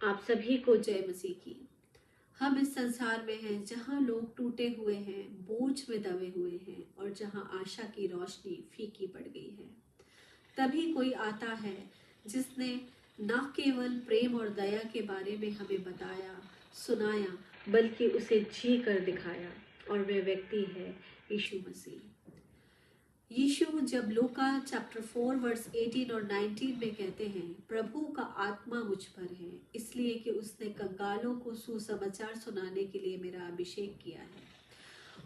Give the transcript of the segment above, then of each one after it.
आप सभी को जय मसीह की। हम इस संसार में हैं जहां लोग टूटे हुए हैं, बोझ में दबे हुए हैं और जहां आशा की रोशनी फीकी पड़ गई है। तभी कोई आता है जिसने न केवल प्रेम और दया के बारे में हमें बताया, सुनाया, बल्कि उसे जी कर दिखाया, और वह व्यक्ति है यीशु मसीह। यीशु जब लूका चैप्टर 4 वर्स 18 और 19 में कहते हैं, प्रभु का आत्मा मुझ पर है, इसलिए कि उसने कंगालों को सुसमाचार सुनाने के लिए मेरा अभिषेक किया है,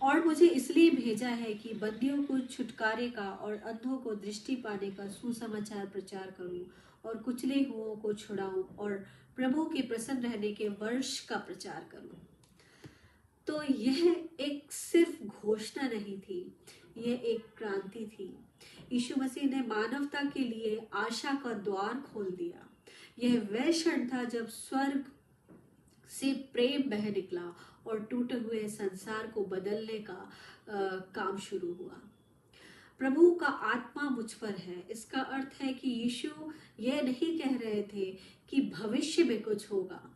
और मुझे इसलिए भेजा है कि बंदियों को छुटकारे का और अंधों को दृष्टि पाने का सुसमाचार प्रचार करूं, और कुचले हुओं को छुड़ाऊं, और प्रभु के प्रसन्न रहने के वर्ष का प्रचार करूं। तो यह एक सिर्फ घोषणा नहीं थी, यह एक क्रांति थी। यीशु मसीह ने मानवता के लिए आशा का द्वार खोल दिया। यह वह क्षण था जब स्वर्ग से प्रेम बह निकला और टूटे हुए संसार को बदलने का काम शुरू हुआ। प्रभु का आत्मा मुझ पर है, इसका अर्थ है कि यीशु यह नहीं कह रहे थे कि भविष्य में कुछ होगा।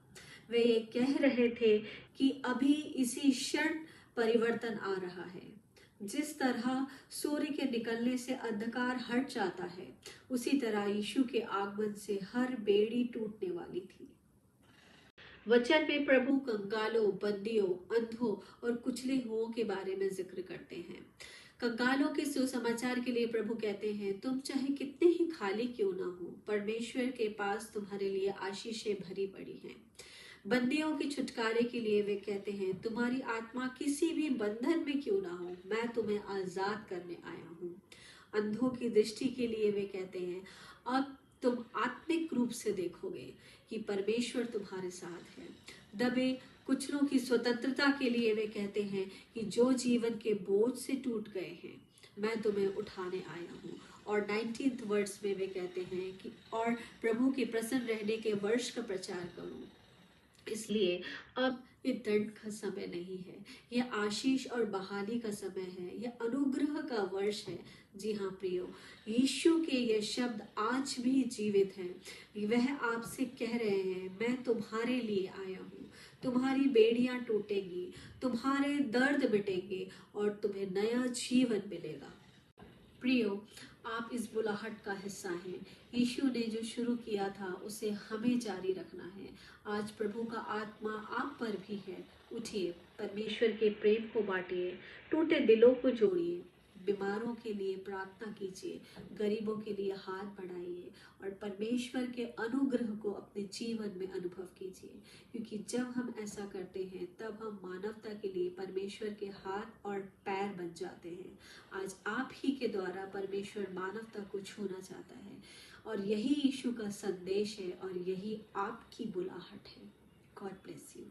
वे ये कह रहे थे कि अभी इसी क्षण परिवर्तन आ रहा है। जिस तरह सूर्य के निकलने से अंधकार हट जाता है, उसी तरह यीशु के आगमन से हर बेड़ी टूटने वाली थी। वचन में प्रभु कंगालों, बंदियों, अंधों और कुचले हुओं के बारे में जिक्र करते हैं। कंगालों के सुसमाचार के लिए प्रभु कहते हैं, तुम चाहे कितने ही खाली क्यों ना हो, परमेश्वर के पास तुम्हारे लिए आशीषें भरी पड़ी हैं। बंदियों के छुटकारे के लिए वे कहते हैं, तुम्हारी आत्मा किसी भी बंधन में क्यों ना हो, मैं तुम्हें आजाद करने आया हूँ। अंधों की दृष्टि के लिए वे कहते हैं, अब तुम आत्मिक रूप से देखोगे कि परमेश्वर तुम्हारे साथ है। दबे कुचलों की स्वतंत्रता के लिए वे कहते हैं कि जो जीवन के बोझ से टूट गए हैं, मैं तुम्हें उठाने आया हूँ। और 19th वर्ड्स में वे कहते हैं कि और प्रभु के प्रसन्न रहने के वर्ष का प्रचार करूं। इसलिए अब ये दंड का समय नहीं है, यह आशीष और बहाली का समय है, यह अनुग्रह का वर्ष है। जी हाँ प्रियो, यीशु के ये शब्द आज भी जीवित हैं। वह आपसे कह रहे हैं, मैं तुम्हारे लिए आया हूँ। तुम्हारी बेड़ियां टूटेंगी, तुम्हारे दर्द मिटेंगे और तुम्हें नया जीवन मिलेगा। प्रियो, आप इस बुलाहट का हिस्सा हैं। यीशु ने जो शुरू किया था उसे हमें जारी रखना है। आज प्रभु का आत्मा आप पर भी है। उठिए, परमेश्वर के प्रेम को बांटिए, टूटे दिलों को जोड़िए, बीमारों के लिए प्रार्थना कीजिए, गरीबों के लिए हाथ बढ़ाइए और परमेश्वर के अनुग्रह को अपने जीवन में अनुभव कीजिए। क्योंकि जब हम ऐसा करते हैं तब हम मानवता के लिए परमेश्वर के हाथ और पैर बन जाते हैं। आज आप ही के द्वारा परमेश्वर मानवता को छूना चाहता है, और यही यीशु का संदेश है और यही आपकी बुलाहट है। God bless you.